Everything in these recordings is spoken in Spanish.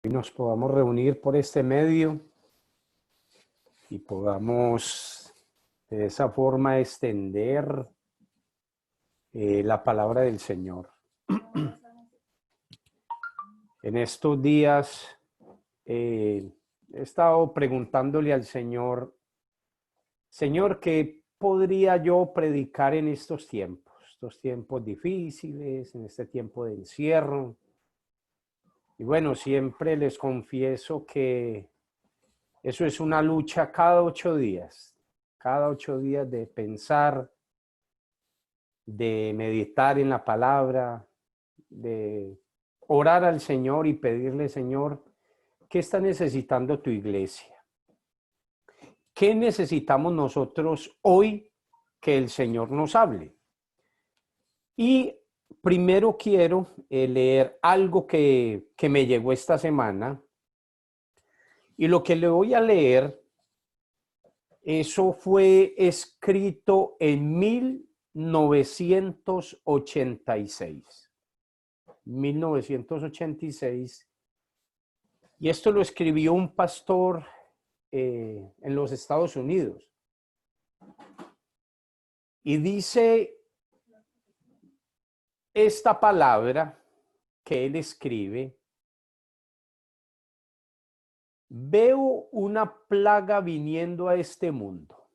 y nos podamos reunir por este medio y podamos de esa forma extender la palabra del Señor. En estos días he estado preguntándole al Señor, Señor, ¿qué podría yo predicar en estos tiempos difíciles, en este tiempo de encierro? Y bueno, siempre les confieso que eso es una lucha cada 8 días de pensar, de meditar en la palabra, de orar al Señor y pedirle, Señor, ¿qué está necesitando tu iglesia? ¿Qué necesitamos nosotros hoy que el Señor nos hable? Y primero quiero leer algo que me llegó esta semana. Y lo que le voy a leer, eso fue escrito en 1986. 1986. Y esto lo escribió un pastor en los Estados Unidos. Y dice esta palabra que él escribe: veo una plaga viniendo a este mundo.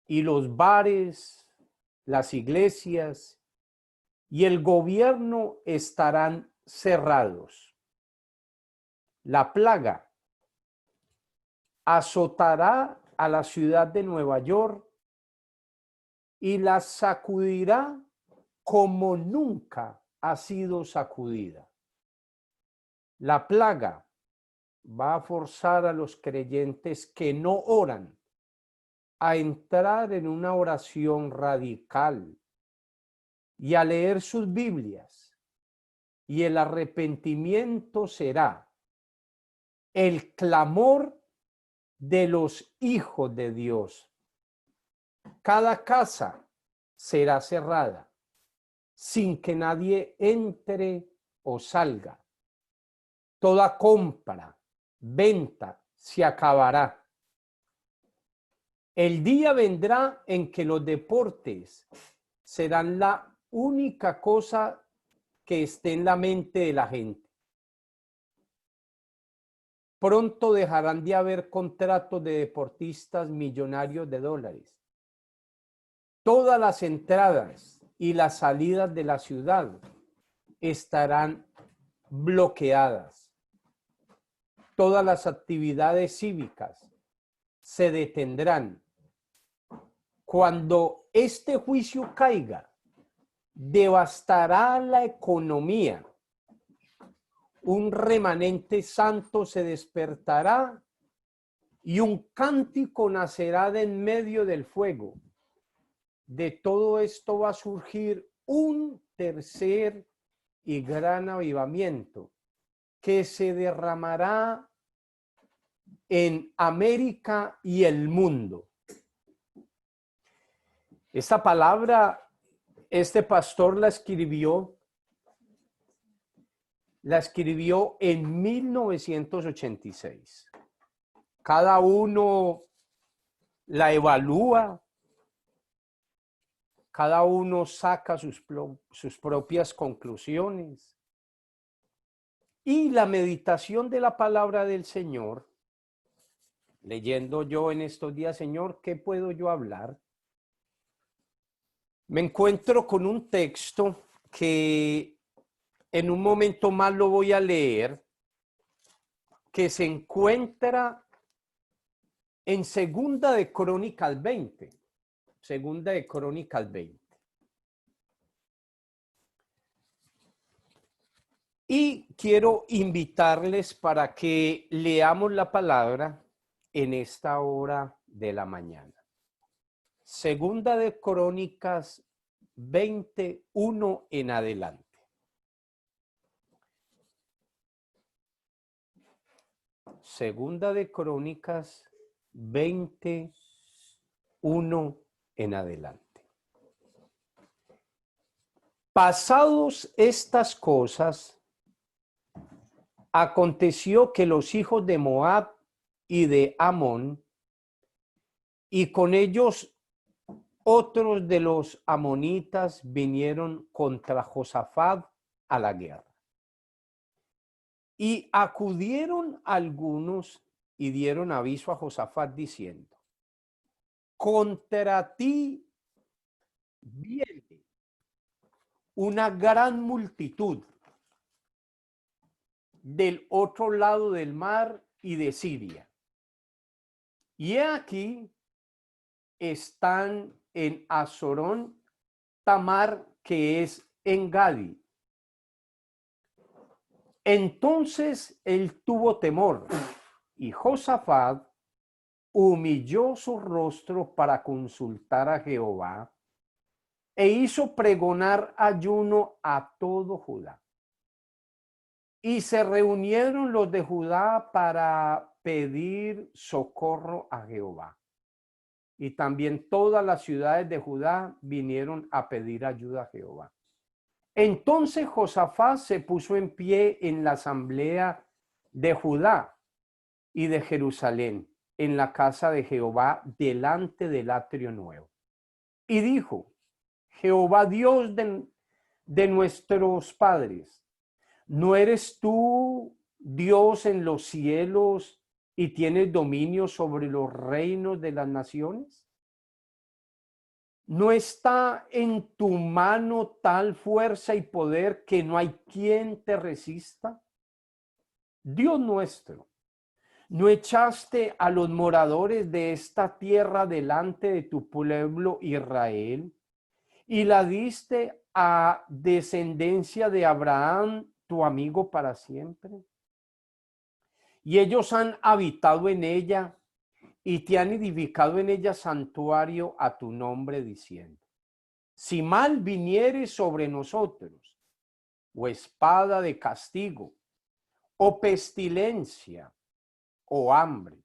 Y los bares, las iglesias y el gobierno estarán cerrados. La plaga azotará a la ciudad de Nueva York y la sacudirá como nunca ha sido sacudida. La plaga va a forzar a los creyentes que no oran a entrar en una oración radical y a leer sus Biblias, y el arrepentimiento será el clamor de los hijos de Dios. Cada casa será cerrada sin que nadie entre o salga. Toda compra, venta se acabará. El día vendrá en que los deportes serán la única cosa que esté en la mente de la gente. Pronto dejarán de haber contratos de deportistas millonarios de dólares. Todas las entradas y las salidas de la ciudad estarán bloqueadas. Todas las actividades cívicas se detendrán. Cuando este juicio caiga, devastará la economía. Un remanente santo se despertará y un cántico nacerá de en medio del fuego. De todo esto va a surgir un tercer y gran avivamiento que se derramará en América y el mundo. Esta palabra, este pastor la escribió en 1986. Cada uno la evalúa, cada uno saca sus propias conclusiones. Y la meditación de la palabra del Señor, leyendo yo en estos días, Señor, ¿qué puedo yo hablar? Me encuentro con un texto que en un momento más lo voy a leer, que se encuentra en Segunda de Crónicas 20. Segunda de Crónicas 20. Y quiero invitarles para que leamos la palabra en esta hora de la mañana. Segunda de Crónicas 21 en adelante. Segunda de Crónicas 21 en adelante. Pasados estas cosas, Aconteció que los hijos de Moab y de Amón, y con ellos otros de los amonitas, vinieron contra Josafat a la guerra. Y acudieron algunos y dieron aviso a Josafat diciendo: contra ti viene una gran multitud del otro lado del mar y de Siria. Y he aquí están en Azorón Tamar, que es en Gadi. Entonces él tuvo temor, y Josafat humilló su rostro para consultar a Jehová, e hizo pregonar ayuno a todo Judá. Y se reunieron los de Judá para pedir socorro a Jehová. Y también todas las ciudades de Judá vinieron a pedir ayuda a Jehová. Entonces Josafat se puso en pie en la asamblea de Judá y de Jerusalén, en la casa de Jehová, delante del atrio nuevo. Y dijo: Jehová, Dios de nuestros padres, ¿no eres tú Dios en los cielos y tienes dominio sobre los reinos de las naciones? ¿No está en tu mano tal fuerza y poder que no hay quien te resista? Dios nuestro, ¿no echaste a los moradores de esta tierra delante de tu pueblo Israel y la diste a descendencia de Abraham, tu amigo, para siempre? Y ellos han habitado en ella y te han edificado en ella santuario a tu nombre, diciendo: si mal viniere sobre nosotros, o espada de castigo, o pestilencia, o hambre,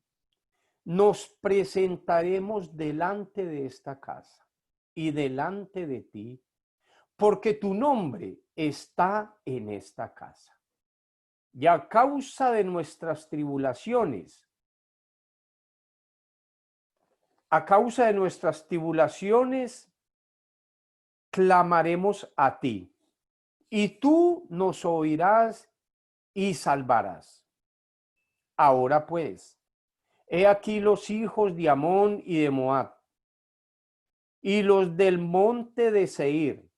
nos presentaremos delante de esta casa y delante de ti, porque tu nombre está en esta casa. Y a causa de nuestras tribulaciones, clamaremos a ti, y tú nos oirás y salvarás. Ahora pues, he aquí los hijos de Amón y de Moab, y los del monte de Seir,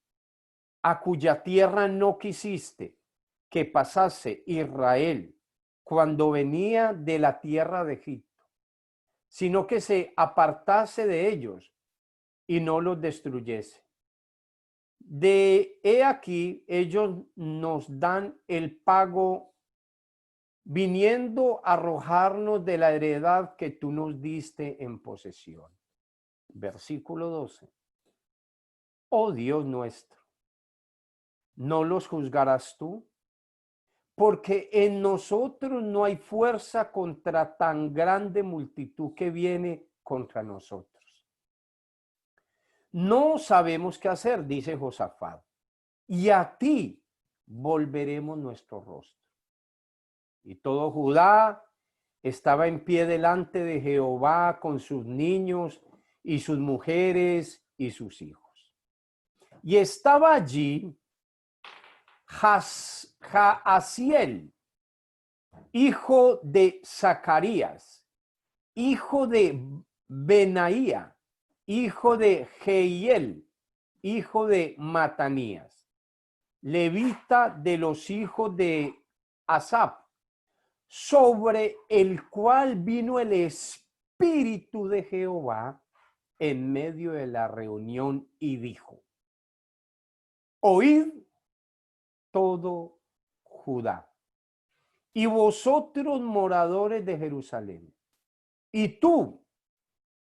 a cuya tierra no quisiste que pasase Israel cuando venía de la tierra de Egipto, sino que se apartase de ellos y no los destruyese. De he aquí, ellos nos dan el pago, viniendo a arrojarnos de la heredad que tú nos diste en posesión. Versículo 12. Oh Dios nuestro, ¿no los juzgarás tú? Porque en nosotros no hay fuerza contra tan grande multitud que viene contra nosotros. No sabemos qué hacer, dice Josafat, y a ti volveremos nuestro rostro. Y todo Judá estaba en pie delante de Jehová con sus niños y sus mujeres y sus hijos. Y estaba allí Jaasiel, hijo de Zacarías, hijo de Benaía, hijo de Jehiel, hijo de Matanías, levita de los hijos de Asaf, sobre el cual vino el Espíritu de Jehová en medio de la reunión y dijo: oíd todo Judá, y vosotros moradores de Jerusalén, y tú,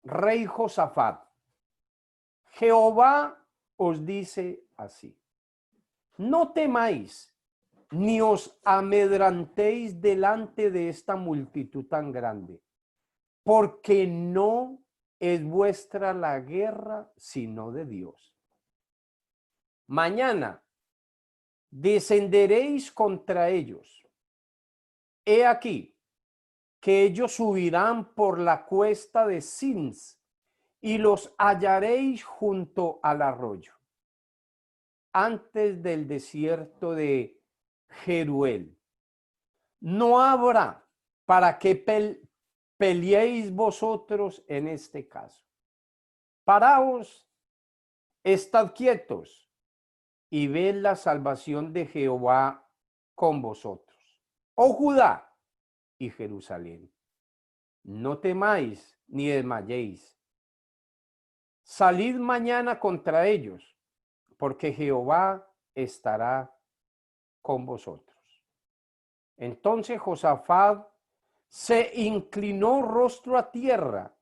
rey Josafat, Jehová os dice así: no temáis, ni os amedrantéis delante de esta multitud tan grande, porque no es vuestra la guerra, sino de Dios. Mañana descenderéis contra ellos, he aquí que ellos subirán por la cuesta de Sins y los hallaréis junto al arroyo, antes del desierto de Jeruel. No habrá para que peleéis vosotros en este caso. Paraos, estad quietos y ved la salvación de Jehová con vosotros. Oh Judá y Jerusalén, no temáis ni desmayéis. Salid mañana contra ellos, porque Jehová estará con vosotros. Entonces Josafat se inclinó rostro a tierra,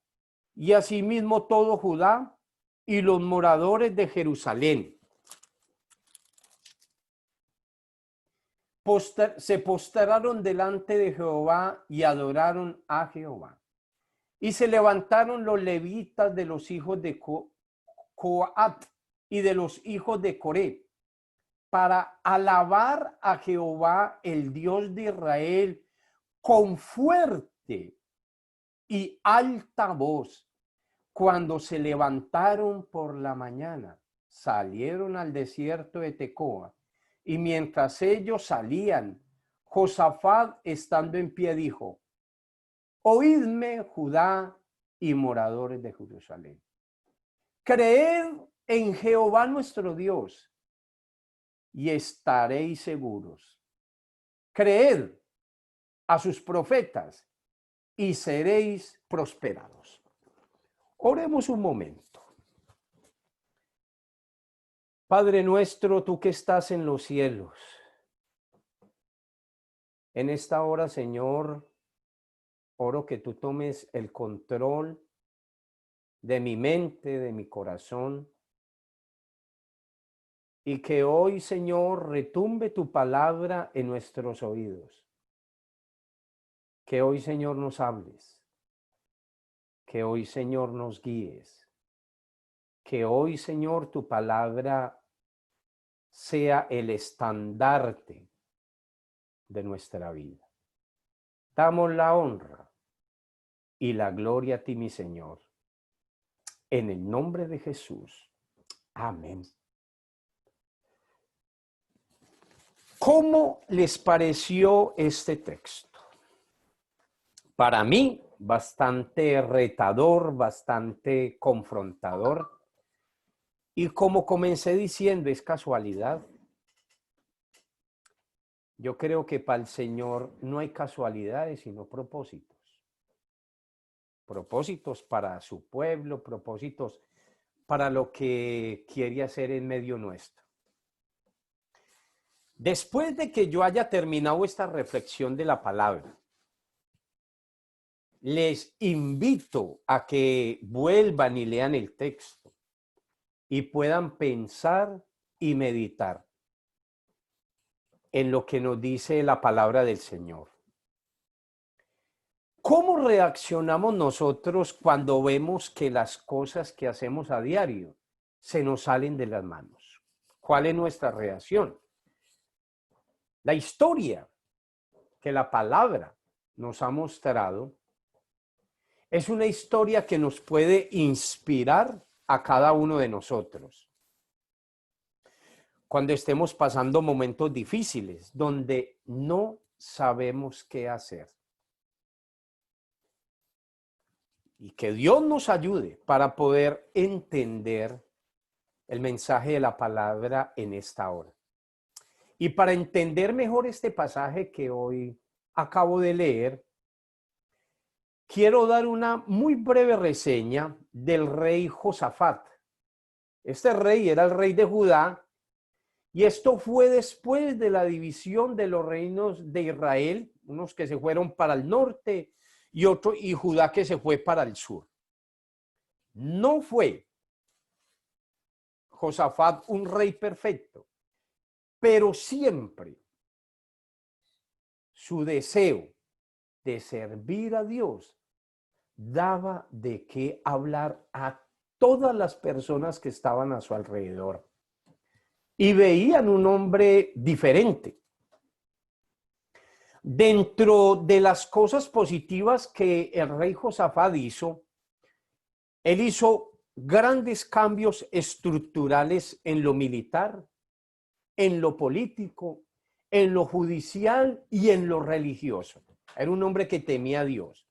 y asimismo todo Judá y los moradores de Jerusalén. Se postraron delante de Jehová y adoraron a Jehová. Y se levantaron los levitas de los hijos de Coat y de los hijos de Coré para alabar a Jehová, el Dios de Israel, con fuerte y alta voz. Cuando se levantaron por la mañana, salieron al desierto de Tecoa, y mientras ellos salían, Josafat, estando en pie, dijo: oídme, Judá y moradores de Jerusalén. Creed en Jehová nuestro Dios y estaréis seguros. Creed a sus profetas y seréis prosperados. Oremos un momento. Padre nuestro, tú que estás en los cielos, en esta hora, Señor, oro que tú tomes el control de mi mente, de mi corazón, y que hoy, Señor, retumbe tu palabra en nuestros oídos. Que hoy, Señor, nos hables. Que hoy, Señor, nos guíes. Que hoy, Señor, tu palabra sea el estandarte de nuestra vida. Damos la honra y la gloria a ti, mi Señor. En el nombre de Jesús. Amén. ¿Cómo les pareció este texto? Para mí, bastante retador, bastante confrontador. Y como comencé diciendo, es casualidad. Yo creo que para el Señor no hay casualidades, sino propósitos. Propósitos para su pueblo, propósitos para lo que quiere hacer en medio nuestro. Después de que yo haya terminado esta reflexión de la palabra, les invito a que vuelvan y lean el texto y puedan pensar y meditar en lo que nos dice la palabra del Señor. ¿Cómo reaccionamos nosotros cuando vemos que las cosas que hacemos a diario se nos salen de las manos? ¿Cuál es nuestra reacción? La historia que la palabra nos ha mostrado es una historia que nos puede inspirar a cada uno de nosotros. Cuando estemos pasando momentos difíciles, donde no sabemos qué hacer. Y que Dios nos ayude para poder entender el mensaje de la palabra en esta hora. Y para entender mejor este pasaje que hoy acabo de leer, quiero dar una muy breve reseña del rey Josafat. Este rey era el rey de Judá, y esto fue después de la división de los reinos de Israel, unos que se fueron para el norte y Judá que se fue para el sur. No fue Josafat un rey perfecto, pero siempre su deseo de servir a Dios daba de qué hablar a todas las personas que estaban a su alrededor y veían un hombre diferente. Dentro de las cosas positivas que el rey Josafat hizo, él hizo grandes cambios estructurales en lo militar, en lo político, en lo judicial y en lo religioso. Era un hombre que temía a Dios.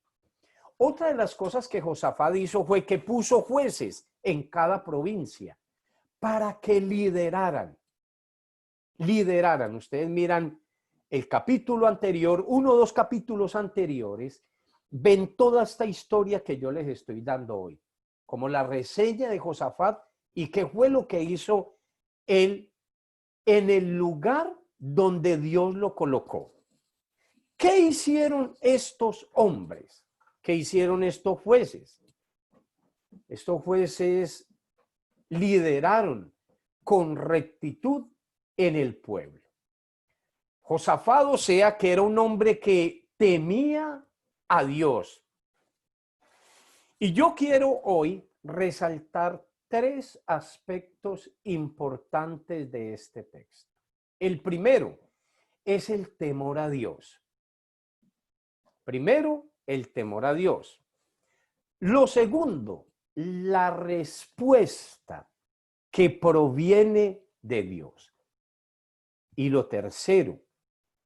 Otra de las cosas que Josafat hizo fue que puso jueces en cada provincia para que lideraran. Ustedes miran el capítulo anterior, 1 o 2 capítulos anteriores, ven toda esta historia que yo les estoy dando hoy, como la reseña de Josafat y qué fue lo que hizo él en el lugar donde Dios lo colocó. ¿Qué hicieron estos hombres? ¿Qué hicieron estos jueces? Estos jueces lideraron con rectitud en el pueblo. Josafat, o sea, que era un hombre que temía a Dios. Y yo quiero hoy resaltar 3 aspectos importantes de este texto. El primero es el temor a Dios. Primero, el temor a Dios. Lo segundo, la respuesta que proviene de Dios. Y lo tercero,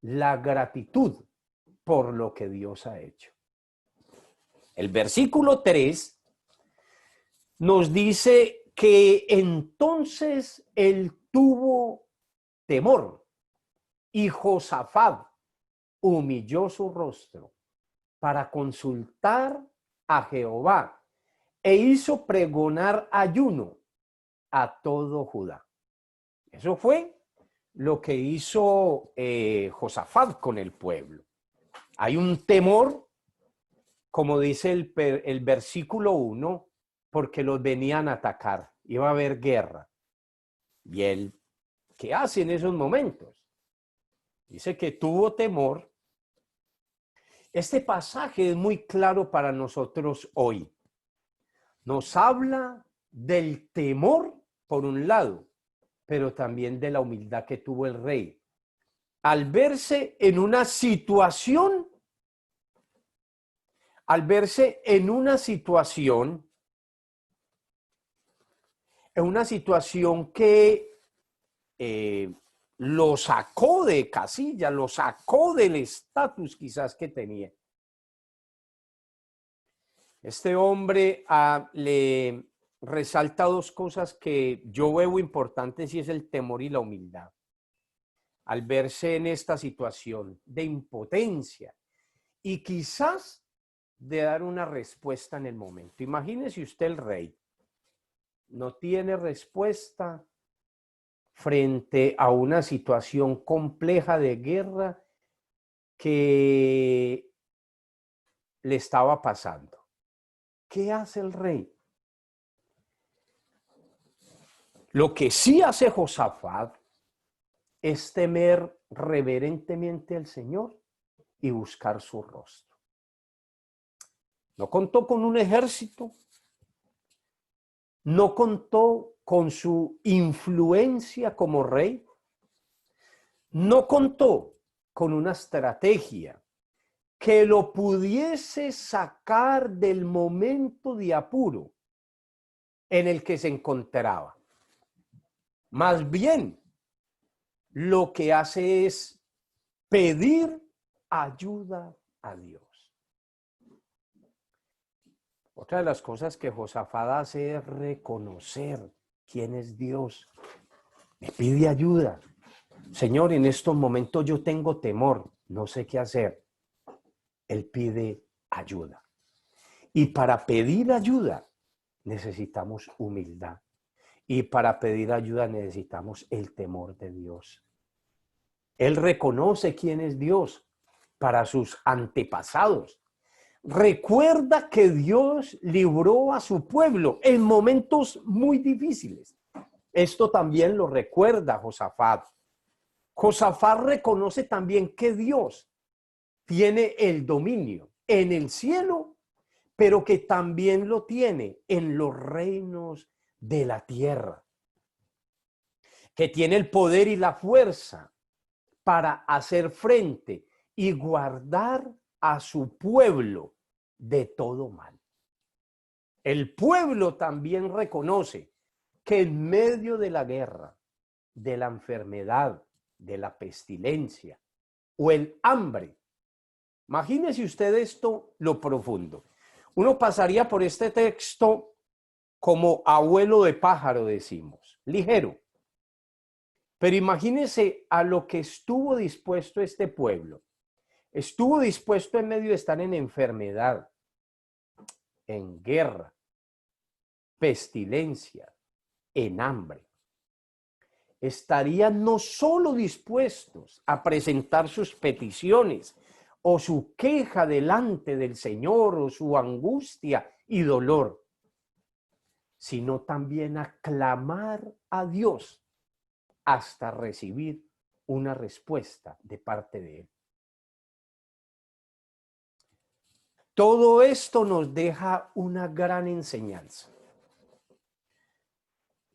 la gratitud por lo que Dios ha hecho. El versículo 3 nos dice que entonces él tuvo temor y Josafat humilló su rostro para consultar a Jehová e hizo pregonar ayuno a todo Judá. Eso fue lo que hizo Josafat con el pueblo. Hay un temor, como dice el versículo 1, porque los venían a atacar, iba a haber guerra. ¿Y él qué hace en esos momentos? Dice que tuvo temor. Este pasaje es muy claro para nosotros hoy. Nos habla del temor, por un lado, pero también de la humildad que tuvo el rey. Al verse en una situación, que lo sacó de casilla, lo sacó del estatus quizás que tenía. Este hombre le resalta 2 cosas que yo veo importantes, y es el temor y la humildad. Al verse en esta situación de impotencia y quizás de dar una respuesta en el momento. Imagínese usted, el rey no tiene respuesta frente a una situación compleja de guerra que le estaba pasando. ¿Qué hace el rey? Lo que sí hace Josafat es temer reverentemente al Señor y buscar su rostro. No contó con un ejército, no contó con su influencia como rey, no contó con una estrategia que lo pudiese sacar del momento de apuro en el que se encontraba. Más bien, lo que hace es pedir ayuda a Dios. Otra de las cosas que Josafat hace es reconocer quién es Dios. Me pide ayuda. Señor, en estos momentos yo tengo temor, no sé qué hacer. Él pide ayuda. Y para pedir ayuda necesitamos humildad. Y para pedir ayuda necesitamos el temor de Dios. Él reconoce quién es Dios para sus antepasados. Recuerda que Dios libró a su pueblo en momentos muy difíciles. Esto también lo recuerda Josafat. Josafat reconoce también que Dios tiene el dominio en el cielo, pero que también lo tiene en los reinos de la tierra, que tiene el poder y la fuerza para hacer frente y guardar a su pueblo de todo mal. El pueblo también reconoce que en medio de la guerra, de la enfermedad, de la pestilencia o el hambre, imagínese usted esto, lo profundo. Uno pasaría por este texto como abuelo de pájaro, decimos, ligero. Pero imagínese a lo que estuvo dispuesto este pueblo. Estuvo dispuesto en medio de estar en enfermedad, en guerra, pestilencia, en hambre. Estarían no solo dispuestos a presentar sus peticiones o su queja delante del Señor o su angustia y dolor, sino también a clamar a Dios hasta recibir una respuesta de parte de Él. Todo esto nos deja una gran enseñanza.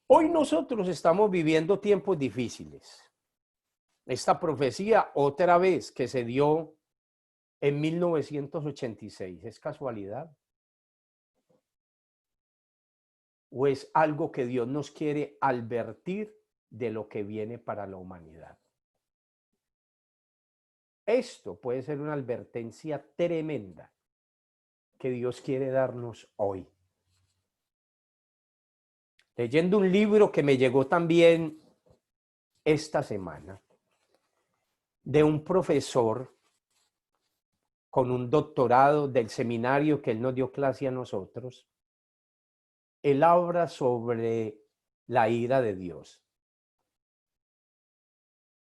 Hoy nosotros estamos viviendo tiempos difíciles. Esta profecía, otra vez, que se dio en 1986, ¿es casualidad? ¿O es algo que Dios nos quiere advertir de lo que viene para la humanidad? Esto puede ser una advertencia tremenda que Dios quiere darnos hoy. Leyendo un libro que me llegó también esta semana, de un profesor con un doctorado del seminario que él nos dio clase a nosotros, él habla sobre la ira de Dios.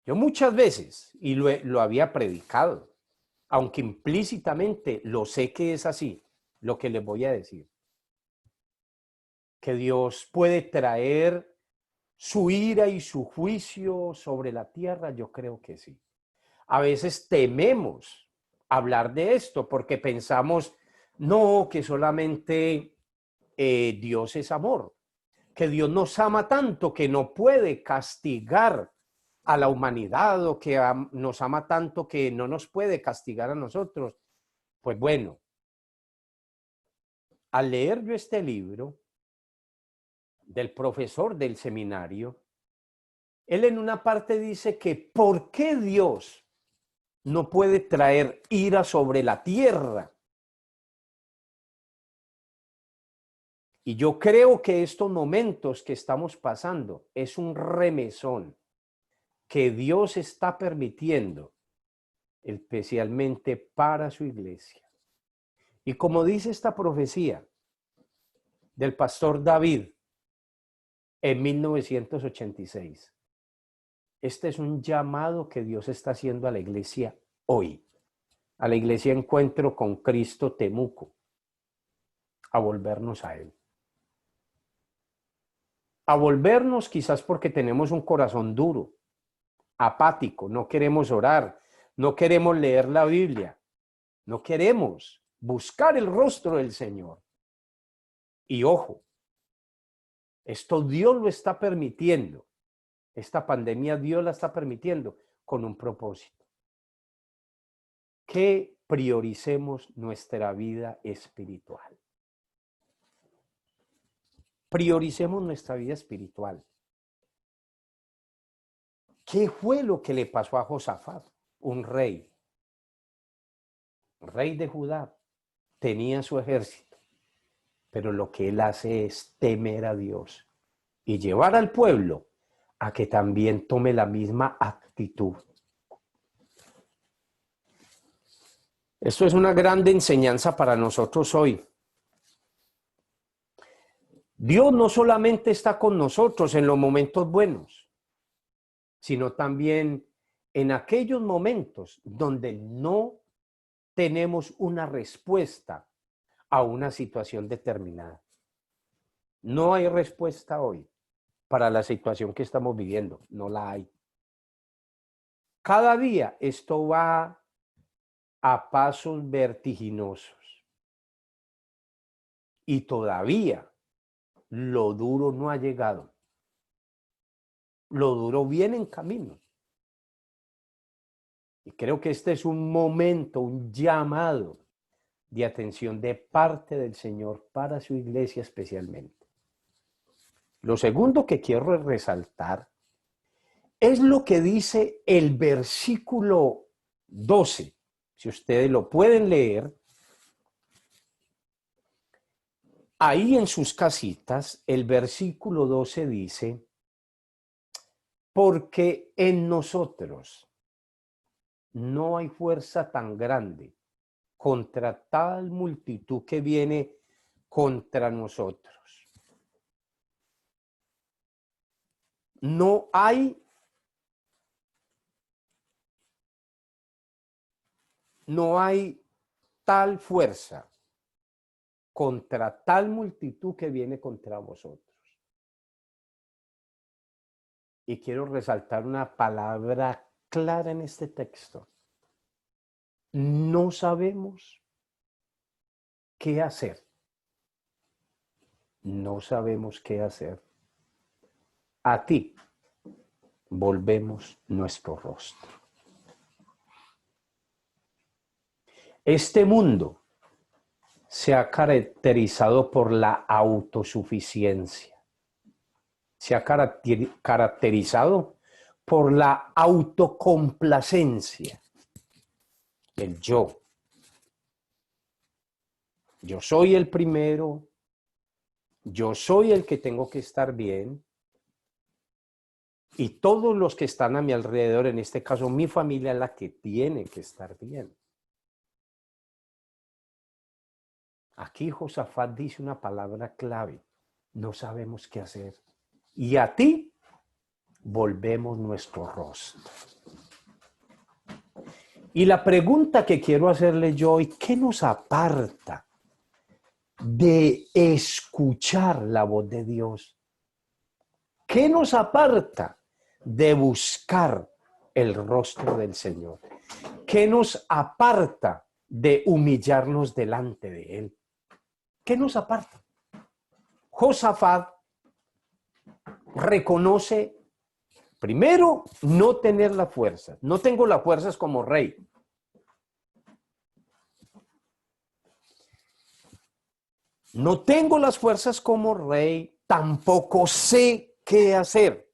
Yo muchas veces, y lo había predicado, aunque implícitamente lo sé que es así, lo que les voy a decir, que Dios puede traer su ira y su juicio sobre la tierra, yo creo que sí. A veces tememos hablar de esto porque pensamos, no, que solamente Dios es amor, que Dios nos ama tanto que no puede castigar a la humanidad o que nos ama tanto que no nos puede castigar a nosotros. Pues bueno, al leer yo este libro del profesor del seminario, él en una parte dice que ¿por qué Dios no puede traer ira sobre la tierra? Y yo creo que estos momentos que estamos pasando es un remesón que Dios está permitiendo, especialmente para su iglesia. Y como dice esta profecía del pastor David en 1986, este es un llamado que Dios está haciendo a la iglesia hoy, a la iglesia Encuentro con Cristo Temuco, a volvernos a Él. A volvernos quizás porque tenemos un corazón duro, apático, no queremos orar, no queremos leer la Biblia, no queremos buscar el rostro del Señor. Y ojo, esto Dios lo está permitiendo, esta pandemia Dios la está permitiendo con un propósito. Que prioricemos nuestra vida espiritual. Prioricemos nuestra vida espiritual. ¿Qué fue lo que le pasó a Josafat? Un rey de Judá, tenía su ejército, pero lo que él hace es temer a Dios y llevar al pueblo a que también tome la misma actitud. Esto es una grande enseñanza para nosotros hoy. Dios no solamente está con nosotros en los momentos buenos, sino también en aquellos momentos donde no tenemos una respuesta a una situación determinada. No hay respuesta hoy para la situación que estamos viviendo, no la hay. Cada día esto va a pasos vertiginosos y todavía lo duro no ha llegado. Lo duro viene en camino. Y creo que este es un momento, un llamado de atención de parte del Señor para su iglesia especialmente. Lo segundo que quiero resaltar es lo que dice el versículo 12. Si ustedes lo pueden leer, ahí en sus casitas, el versículo 12 dice, porque en nosotros no hay fuerza tan grande contra tal multitud que viene contra nosotros. No hay tal fuerza contra tal multitud que viene contra vosotros. Y quiero resaltar una palabra clara en este texto. No sabemos qué hacer. No sabemos qué hacer. A ti volvemos nuestro rostro. Este mundo se ha caracterizado por la autosuficiencia. Se ha caracterizado por la autocomplacencia. El yo. Yo soy el primero. Yo soy el que tengo que estar bien. Y todos los que están a mi alrededor, en este caso mi familia, es la que tiene que estar bien. Aquí Josafat dice una palabra clave. No sabemos qué hacer. Y a ti volvemos nuestro rostro. Y la pregunta que quiero hacerle yo hoy, ¿qué nos aparta de escuchar la voz de Dios? ¿Qué nos aparta de buscar el rostro del Señor? ¿Qué nos aparta de humillarnos delante de Él? ¿Qué nos aparta? Josafat reconoce, primero, no tener la fuerza. No tengo las fuerzas como rey. No tengo las fuerzas como rey, tampoco sé qué hacer.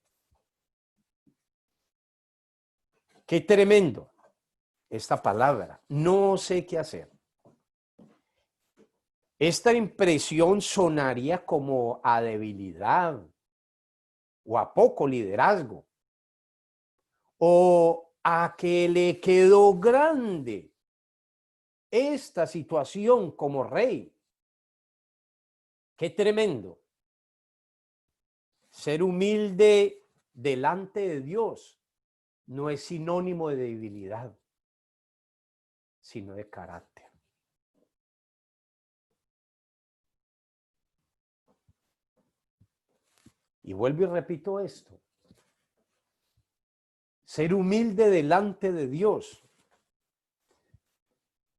Qué tremendo esta palabra, no sé qué hacer. Esta impresión sonaría como a debilidad o a poco liderazgo o a que le quedó grande esta situación como rey. Qué tremendo. Ser humilde delante de Dios no es sinónimo de debilidad, sino de carácter. Y vuelvo y repito esto. Ser humilde delante de Dios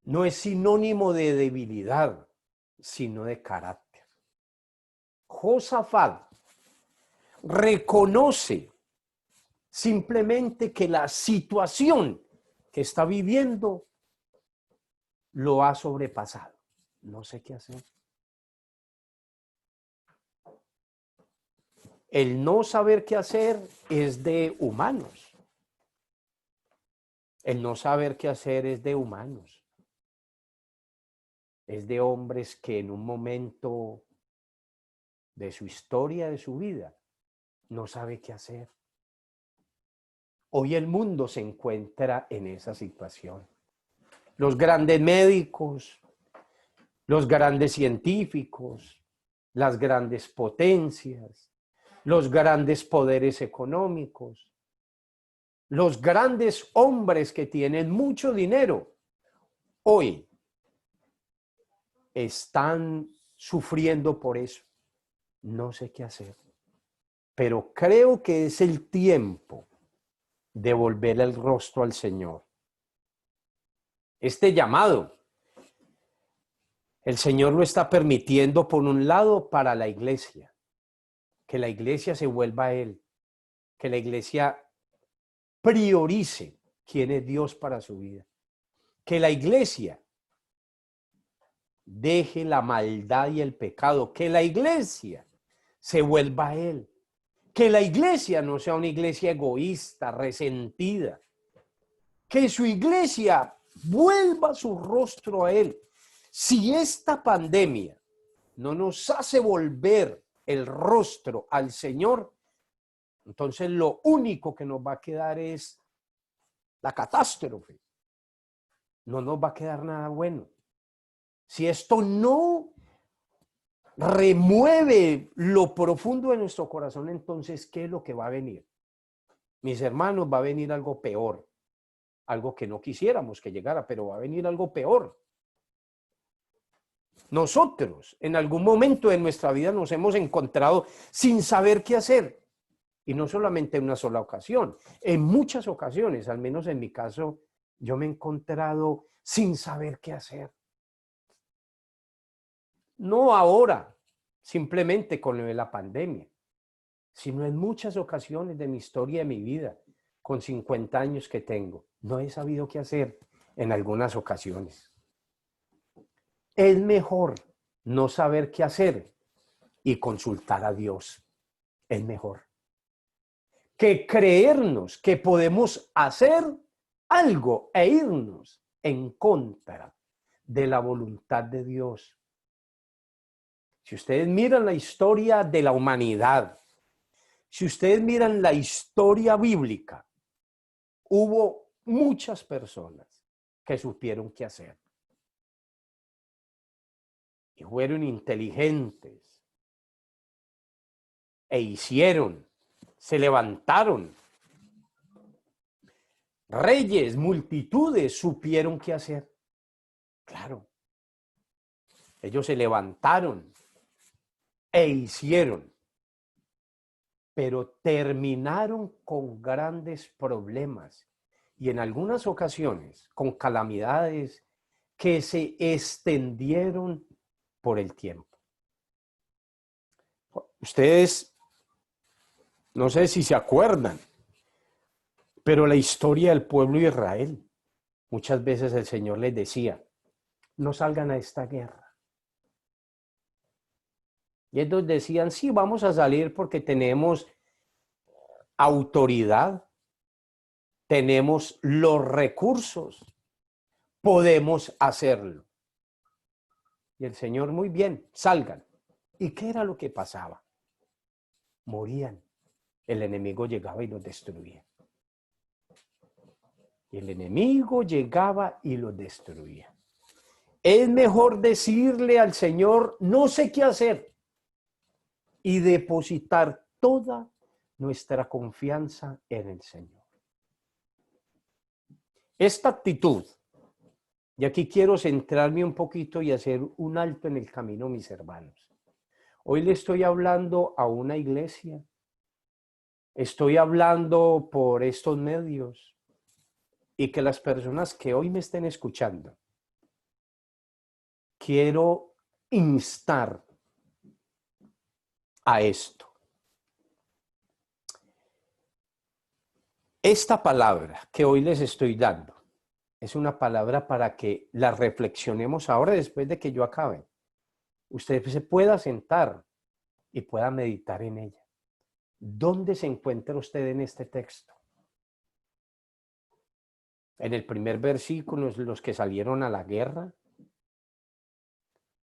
no es sinónimo de debilidad, sino de carácter. Josafat reconoce simplemente que la situación que está viviendo lo ha sobrepasado. No sé qué hacer. El no saber qué hacer es de humanos. El no saber qué hacer es de humanos. Es de hombres que en un momento de su historia, de su vida, no sabe qué hacer. Hoy el mundo se encuentra en esa situación. Los grandes médicos, los grandes científicos, las grandes potencias, los grandes poderes económicos, los grandes hombres que tienen mucho dinero, hoy están sufriendo por eso. No sé qué hacer, pero creo que es el tiempo de volver el rostro al Señor. Este llamado, el Señor lo está permitiendo por un lado para la iglesia, que la iglesia se vuelva a Él, que la iglesia priorice quién es Dios para su vida. Que la iglesia deje la maldad y el pecado. Que la iglesia se vuelva a Él. Que la iglesia no sea una iglesia egoísta, resentida. Que su iglesia vuelva su rostro a Él. Si esta pandemia no nos hace volver el rostro al Señor, entonces lo único que nos va a quedar es la catástrofe. No nos va a quedar nada bueno. Si esto no remueve lo profundo de nuestro corazón, entonces, ¿qué es lo que va a venir? Mis hermanos, va a venir algo peor. Algo que no quisiéramos que llegara, pero va a venir algo peor. Nosotros, en algún momento de nuestra vida, nos hemos encontrado sin saber qué hacer. Y no solamente en una sola ocasión, en muchas ocasiones, al menos en mi caso, yo me he encontrado sin saber qué hacer. No ahora, simplemente con lo de la pandemia, sino en muchas ocasiones de mi historia, de mi vida, con 50 años que tengo. No he sabido qué hacer en algunas ocasiones. Es mejor no saber qué hacer y consultar a Dios. Es mejor que creernos que podemos hacer algo e irnos en contra de la voluntad de Dios. Si ustedes miran la historia de la humanidad, si ustedes miran la historia bíblica, hubo muchas personas que supieron qué hacer. Y fueron inteligentes. E hicieron, se levantaron. Reyes, multitudes supieron qué hacer. Claro. Ellos se levantaron e hicieron. Pero terminaron con grandes problemas y en algunas ocasiones con calamidades que se extendieron por el tiempo. Ustedes, no sé si se acuerdan, pero la historia del pueblo de Israel, muchas veces el Señor les decía, no salgan a esta guerra. Y ellos decían, sí, vamos a salir porque tenemos autoridad, tenemos los recursos, podemos hacerlo. Y el Señor, muy bien, salgan. ¿Y qué era lo que pasaba? Morían. El enemigo llegaba y los destruía. Y el enemigo llegaba y los destruía. Es mejor decirle al Señor, no sé qué hacer, y depositar toda nuestra confianza en el Señor. Esta actitud, y aquí quiero centrarme un poquito y hacer un alto en el camino, mis hermanos. Hoy le estoy hablando a una iglesia, estoy hablando por estos medios, y que las personas que hoy me estén escuchando, quiero instar a esto. Esta palabra que hoy les estoy dando es una palabra para que la reflexionemos ahora después de que yo acabe. Usted se pueda sentar y pueda meditar en ella. ¿Dónde se encuentra usted en este texto? ¿En el primer versículo, los que salieron a la guerra?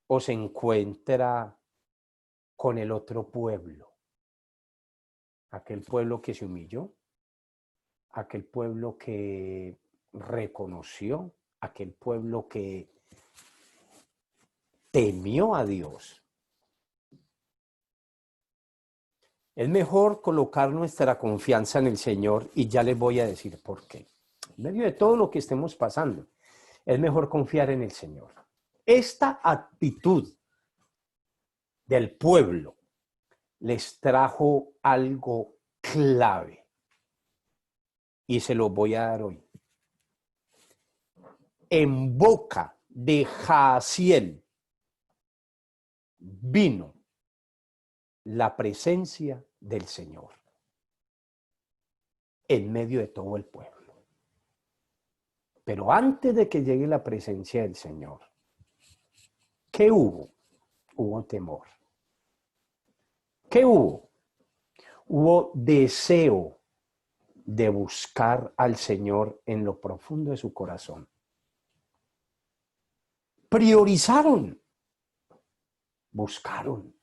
¿O se encuentra con el otro pueblo? Aquel pueblo que se humilló, aquel pueblo que reconoció, aquel pueblo que temió a Dios. Es mejor colocar nuestra confianza en el Señor y ya les voy a decir por qué. En medio de todo lo que estemos pasando, es mejor confiar en el Señor. Esta actitud del pueblo les trajo algo clave y se lo voy a dar hoy. En boca de Jaasiel vino la presencia del Señor en medio de todo el pueblo. Pero antes de que llegue la presencia del Señor, ¿qué hubo? Hubo temor. ¿Qué hubo? Hubo deseo de buscar al Señor en lo profundo de su corazón. Priorizaron, buscaron.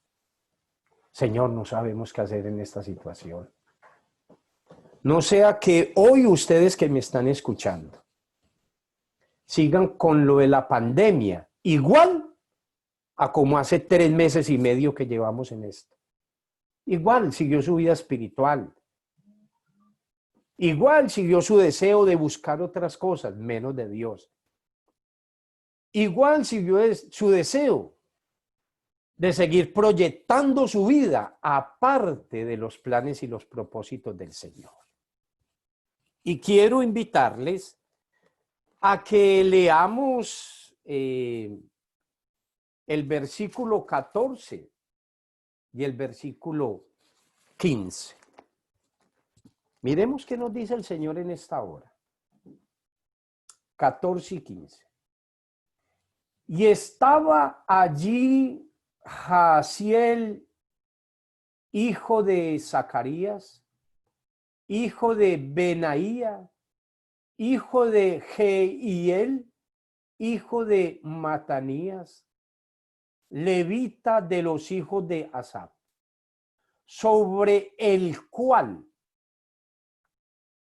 Señor, no sabemos qué hacer en esta situación. No sea que hoy ustedes que me están escuchando sigan con lo de la pandemia, igual a como hace 3 meses y medio que llevamos en esto. Igual siguió su vida espiritual. Igual siguió su deseo de buscar otras cosas, menos de Dios. Igual siguió su deseo de seguir proyectando su vida aparte de los planes y los propósitos del Señor. Y quiero invitarles a que leamos el versículo 14 y el versículo 15. Miremos qué nos dice el Señor en esta hora. 14 y 15. Y estaba allí Jaasiel, hijo de Zacarías, hijo de Benaía, hijo de Jehiel, hijo de Matanías, levita de los hijos de Asaf, sobre el cual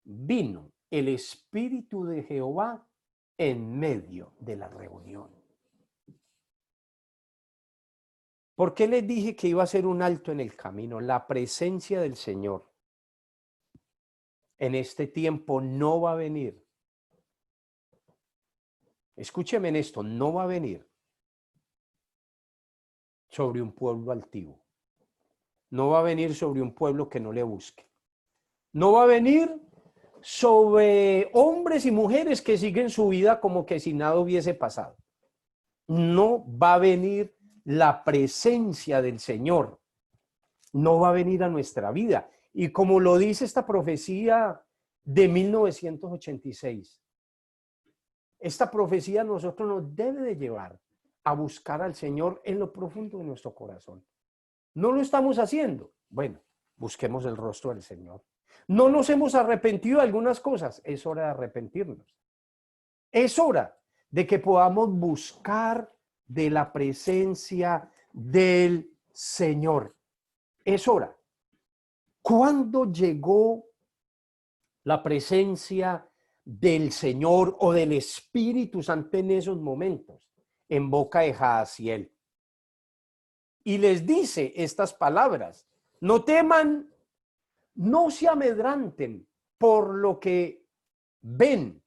vino el Espíritu de Jehová en medio de la reunión. ¿Por qué les dije que iba a ser un alto en el camino? La presencia del Señor en este tiempo no va a venir. Escúcheme en esto, no va a venir sobre un pueblo altivo. No va a venir sobre un pueblo que no le busque. No va a venir sobre hombres y mujeres que siguen su vida como que si nada hubiese pasado. No va a venir la presencia del Señor. No va a venir a nuestra vida. Y como lo dice esta profecía de 1986, esta profecía a nosotros nos debe de llevar a buscar al Señor en lo profundo de nuestro corazón. ¿No lo estamos haciendo? Bueno, busquemos el rostro del Señor. ¿No nos hemos arrepentido de algunas cosas? Es hora de arrepentirnos. Es hora de que podamos buscar de la presencia del Señor. Es hora. ¿Cuándo llegó la presencia del Señor o del Espíritu Santo en esos momentos? En boca de Jaasiel. Y les dice estas palabras: no teman, no se amedranten por lo que ven,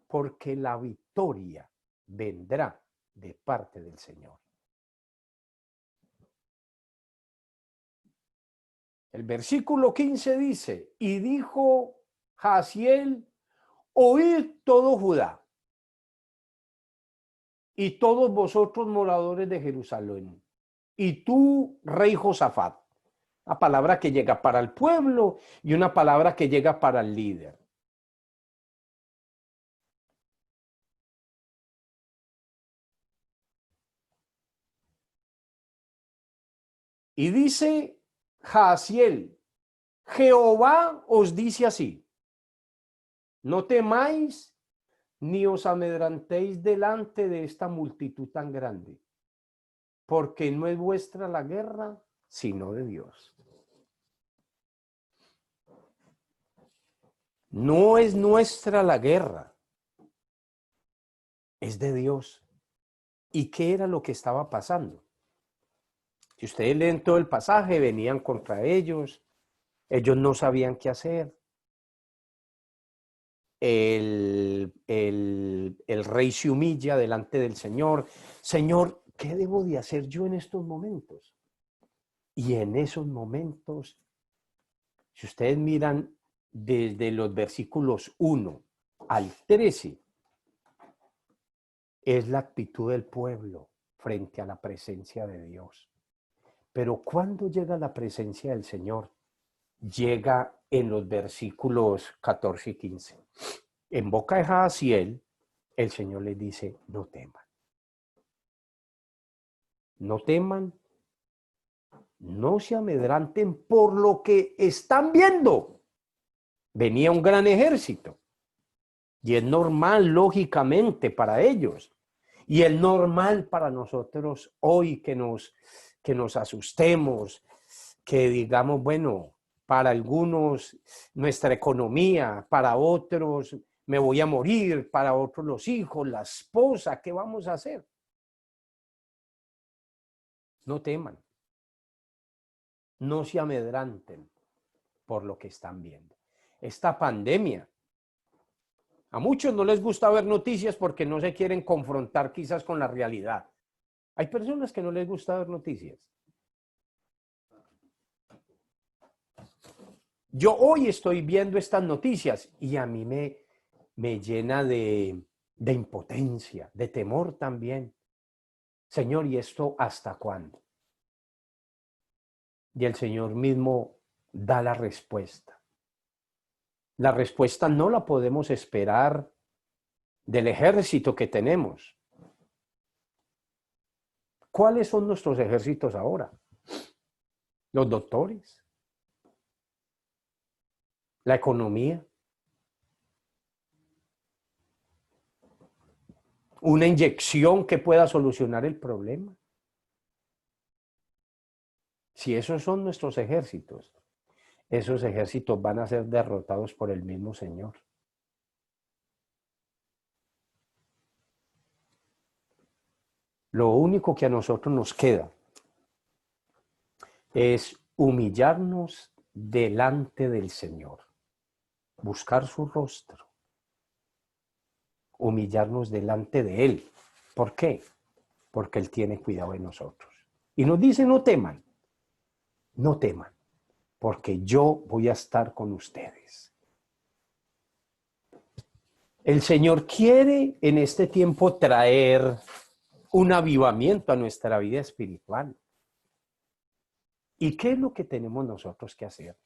porque la victoria vendrá de parte del Señor. El versículo 15 dice: y dijo Jaasiel, oíd todo Judá y todos vosotros moradores de Jerusalén, y tú, rey Josafat. Una palabra que llega para el pueblo y una palabra que llega para el líder. Y dice Jaasiel, Jehová os dice así: no temáis ni os amedrantéis delante de esta multitud tan grande, porque no es vuestra la guerra, sino de Dios. No es nuestra la guerra, es de Dios. ¿Y qué era lo que estaba pasando? Si ustedes leen todo el pasaje, venían contra ellos no sabían qué hacer. El rey se humilla delante del Señor. Señor, ¿qué debo de hacer yo en estos momentos? Y en esos momentos, si ustedes miran desde los versículos 1 al 13, es la actitud del pueblo frente a la presencia de Dios. Pero ¿cuándo llega la presencia del Señor? Llega en los versículos 14 y 15. En boca de Jaasiel, el Señor les dice, no teman. No teman, no se amedranten por lo que están viendo. Venía un gran ejército. Y es normal, lógicamente, para ellos. Y es normal para nosotros hoy que nos asustemos, que digamos, bueno, para algunos nuestra economía, para otros me voy a morir, para otros los hijos, la esposa, ¿qué vamos a hacer? No teman, no se amedranten por lo que están viendo. Esta pandemia, a muchos no les gusta ver noticias porque no se quieren confrontar quizás con la realidad. Hay personas que no les gusta ver noticias. Yo hoy estoy viendo estas noticias y a mí me llena de impotencia, de temor también. Señor, ¿y esto hasta cuándo? Y el Señor mismo da la respuesta. La respuesta no la podemos esperar del ejército que tenemos. ¿Cuáles son nuestros ejércitos ahora? Los doctores, la economía, una inyección que pueda solucionar el problema. Si esos son nuestros ejércitos, esos ejércitos van a ser derrotados por el mismo Señor. Lo único que a nosotros nos queda es humillarnos delante del Señor, buscar su rostro, humillarnos delante de Él. ¿Por qué? Porque Él tiene cuidado de nosotros. Y nos dice, no teman, no teman, porque yo voy a estar con ustedes. El Señor quiere en este tiempo traer un avivamiento a nuestra vida espiritual. ¿Y qué es lo que tenemos nosotros que hacer?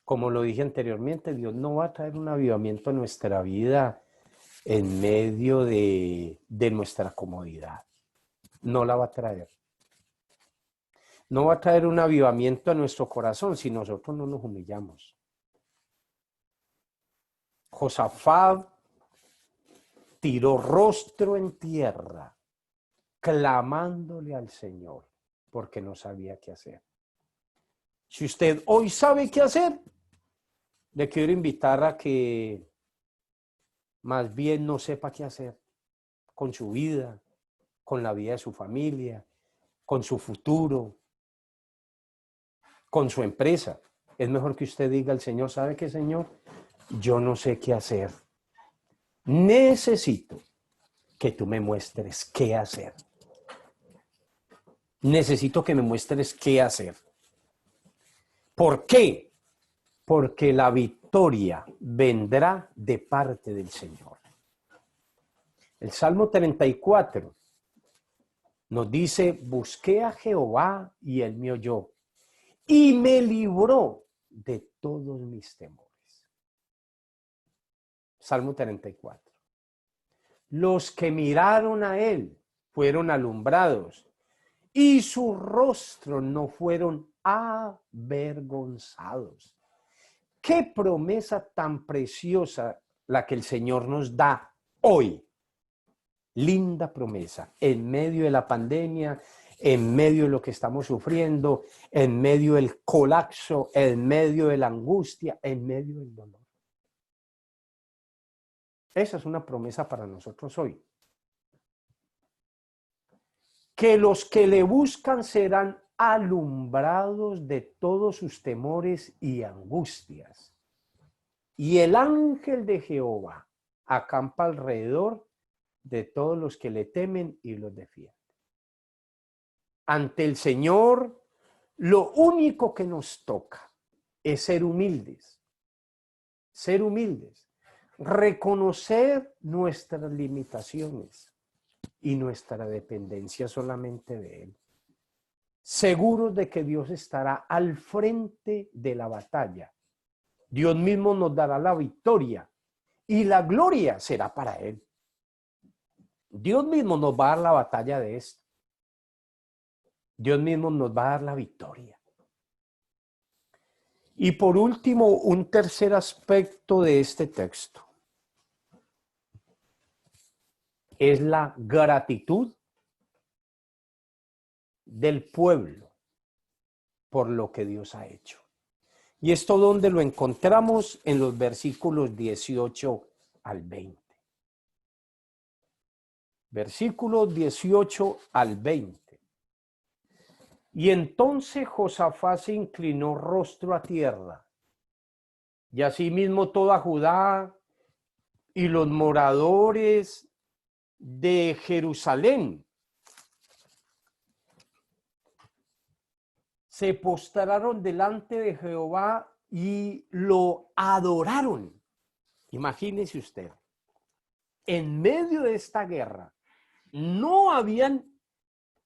Como lo dije anteriormente, Dios no va a traer un avivamiento a nuestra vida en medio de nuestra comodidad. No la va a traer. No va a traer un avivamiento a nuestro corazón si nosotros no nos humillamos. Josafat tiró rostro en tierra, clamándole al Señor, porque no sabía qué hacer. Si usted hoy sabe qué hacer, le quiero invitar a que más bien no sepa qué hacer con su vida, con la vida de su familia, con su futuro, con su empresa. Es mejor que usted diga al Señor, ¿sabe qué, Señor? Yo no sé qué hacer. Necesito que tú me muestres qué hacer. Necesito que me muestres qué hacer. ¿Por qué? Porque la victoria vendrá de parte del Señor. El Salmo 34 nos dice, busqué a Jehová y él me oyó y me libró de todos mis temores. Salmo 34. Los que miraron a él fueron alumbrados y su rostro no fueron avergonzados. Qué promesa tan preciosa la que el Señor nos da hoy. Linda promesa, en medio de la pandemia, en medio de lo que estamos sufriendo, en medio del colapso, en medio de la angustia, en medio del dolor. Esa es una promesa para nosotros hoy. Que los que le buscan serán alumbrados de todos sus temores y angustias. Y el ángel de Jehová acampa alrededor de todos los que le temen y los defienden. Ante el Señor, lo único que nos toca es ser humildes, reconocer nuestras limitaciones y nuestra dependencia solamente de Él. Seguros de que Dios estará al frente de la batalla. Dios mismo nos dará la victoria y la gloria será para Él. Dios mismo nos va a dar la batalla de esto. Dios mismo nos va a dar la victoria. Y por último, un tercer aspecto de este texto es la gratitud del pueblo por lo que Dios ha hecho. Y esto donde lo encontramos en los versículos 18 al 20. Versículos 18 al 20. Y entonces Josafat se inclinó rostro a tierra, y asimismo toda Judá y los moradores de Jerusalén se postraron delante de Jehová y lo adoraron. Imagínese usted, en medio de esta guerra, no habían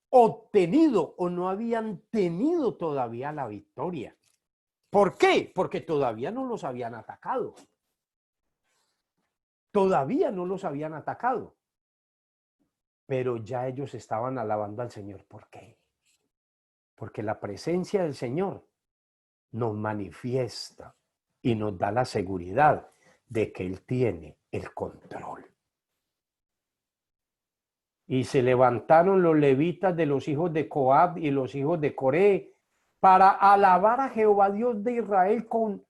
obtenido o no habían tenido todavía la victoria. ¿Por qué? Porque todavía no los habían atacado. Todavía no los habían atacado. Pero ya ellos estaban alabando al Señor. ¿Por qué? Porque la presencia del Señor nos manifiesta y nos da la seguridad de que Él tiene el control. Y se levantaron los levitas de los hijos de Coab y los hijos de Coré para alabar a Jehová Dios de Israel con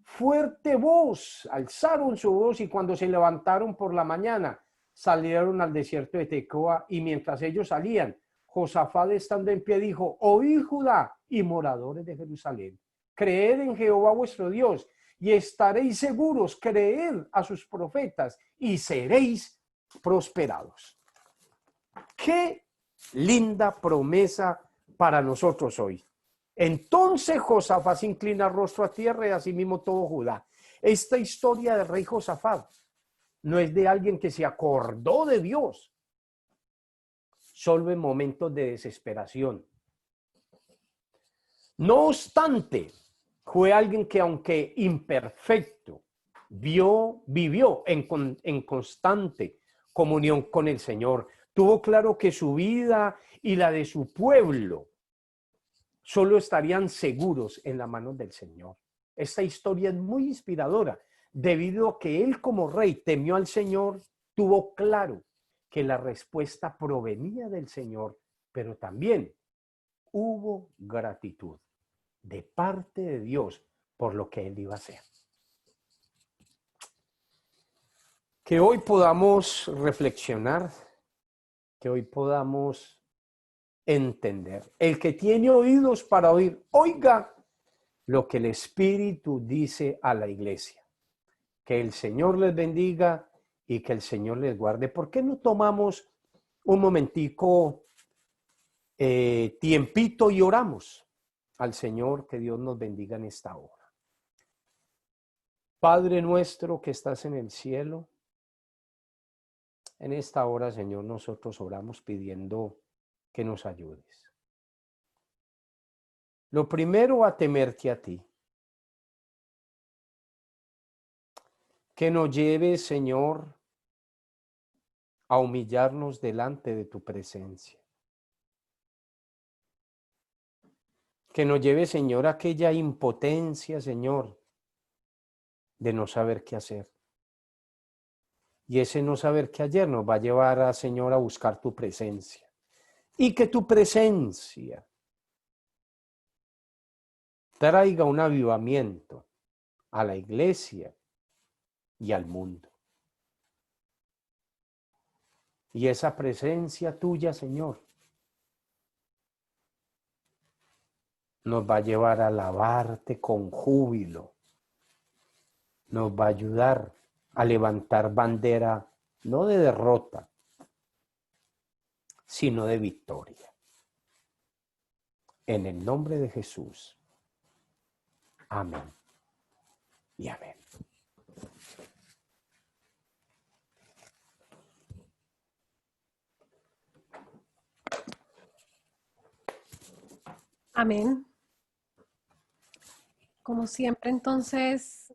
fuerte voz. Alzaron su voz y cuando se levantaron por la mañana salieron al desierto de Tecoa, y mientras ellos salían, Josafat estando en pie dijo: oíd Judá y moradores de Jerusalén, creed en Jehová vuestro Dios y estaréis seguros, creed a sus profetas y seréis prosperados. Qué linda promesa para nosotros hoy. Entonces Josafat se inclina el rostro a tierra y asimismo todo Judá. Esta historia del rey Josafat no es de alguien que se acordó de Dios solo en momentos de desesperación. No obstante, fue alguien que, aunque imperfecto, vivió en constante comunión con el Señor. Tuvo claro que su vida y la de su pueblo solo estarían seguros en la mano del Señor. Esta historia es muy inspiradora, debido a que él como rey temió al Señor, tuvo claro que la respuesta provenía del Señor, pero también hubo gratitud de parte de Dios por lo que él iba a hacer. Que hoy podamos reflexionar, que hoy podamos entender. El que tiene oídos para oír, oiga lo que el Espíritu dice a la iglesia. Que el Señor les bendiga y que el Señor les guarde. ¿Por qué no tomamos un momentico, tiempito, y oramos al Señor? Que Dios nos bendiga en esta hora. Padre nuestro que estás en el cielo, en esta hora, Señor, nosotros oramos pidiendo que nos ayudes. Lo primero, a temerte a ti. Que nos lleves, Señor, a humillarnos delante de tu presencia. Que nos lleve, Señor, a aquella impotencia, Señor, de no saber qué hacer. Y ese no saber qué hacer nos va a llevar, Señor, a buscar tu presencia. Y que tu presencia traiga un avivamiento a la iglesia y al mundo. Y esa presencia tuya, Señor, nos va a llevar a alabarte con júbilo. Nos va a ayudar a levantar bandera, no de derrota, sino de victoria. En el nombre de Jesús. Amén y amén. Amén. Como siempre, entonces,